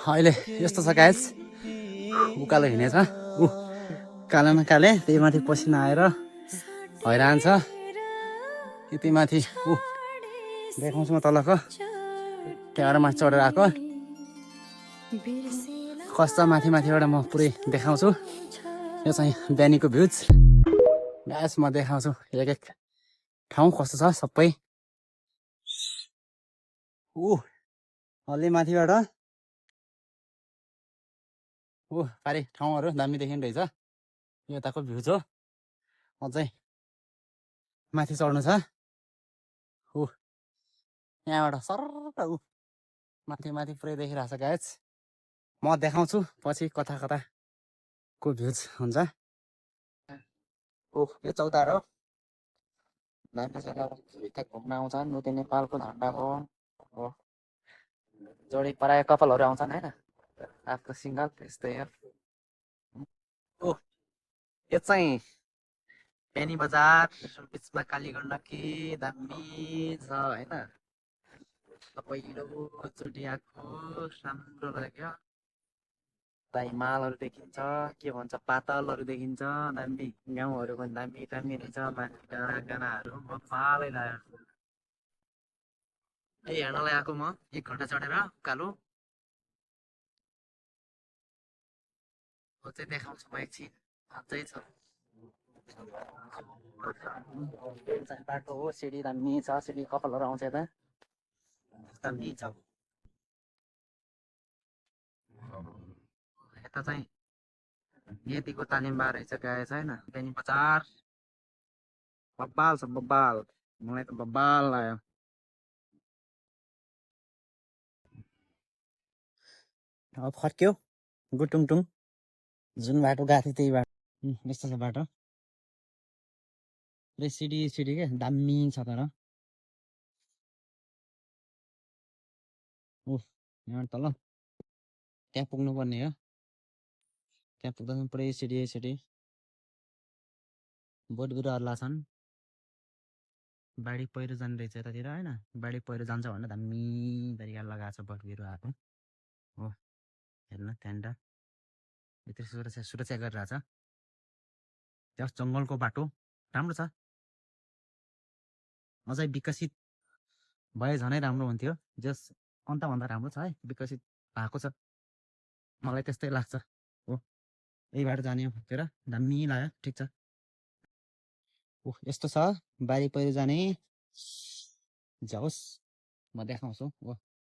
अहिले यस्तो छ गाइस, उकालो हिँडेछ ऊ कालो न काले, त्यही माथि पसिना आएर हैरान छ। यति माथि ऊ देखाउँछु म तलको, त्यहाँबाट माथि चढेर आएको कस्तो माथि माथिबाट म पुरै देखाउँछु। यो चाहिँ बिहानीको भ्युज गाइस, म देखाउँछु एक एक ठाउँ कस्तो छ सबै। ऊ अलि माथिबाट ऊ पारि ठाउँहरू दामी देखिँदो रहेछ। यो यताको भ्युज हो। अझै माथि चढ्नु छ। ऊ यहाँबाट सर्र ऊ माथि माथि पुरै देखिरहेको छ गाइस। म देखाउँछु पछि कता कताको भ्युज हुन्छ। यो चौतारो हो। दामी जग्गा घुम्न आउँछन्। उति नेपालको झन्डाको हो। जोडी पराय कपालहरू आउँछन् होइन, आफ्नो सिङ्गल यस्तै हो। यो चाहिँ बेनी बजार बिचमा कालीगण्डकी दामी छ होइन। पहिलोचोटि आएको राम्रो लाग्यो। हिमालहरू देखिन्छ, के भन्छ पातलहरू देखिन्छ, दामी गाउँहरू पनि दामी दामी रहेछ। माथि डाँडा काँडाहरू बफालै लाग्यो। यही हेर्नलाई आएको म 1 घन्टा चढेर उकालो। चाहिँ देखाउँछु म एकछिन, अझै छ बाटो हो। सिडी दामी छ, सिडी कपालहरू आउँछ यता दामी छ। यता चाहिँ यतिको तालिमबा रहेछ गाएछ होइन। बेनी बजार बब्बाल छ बब्बाल, मलाई त बब्बाल लाग्यो। अब फर्क्यो गुटुङटुङ, जुन बाटो गएको थियो त्यही बाटो। यस्तो छ बाटो, पुरै सिडी सिडी क्या दामी छ। तर यहाँ तल त्यहाँ पुग्नुपर्ने हो। त्यहाँ पुग्दा पुरै सिडी सिडी बोट बिरुवाहरू लाग्छन्। बाढी पहिरो जाने रहेछ यतातिर होइन। बाढी पहिरो जान्छ भनेर दामी तरिकाले लगाएको छ बोट बिरुवाहरू हो। हेर्नु त्यहाँनिर भित्र सुरक्षा गरिरहेछ। त्यहाँ जङ्गलको बाटो राम्रो छ। अझै विकसित भए झनै राम्रो हुन्थ्यो। जस अन्तभन्दा राम्रो छ है, विकसित भएको छ, मलाई त्यस्तै लाग्छ हो। यही बाटो जाने हो फर्केर, दामी लाग्यो। ठिक छ। यस्तो छ बाढी पहिरो जाने। जाओस् म देखाउँछु।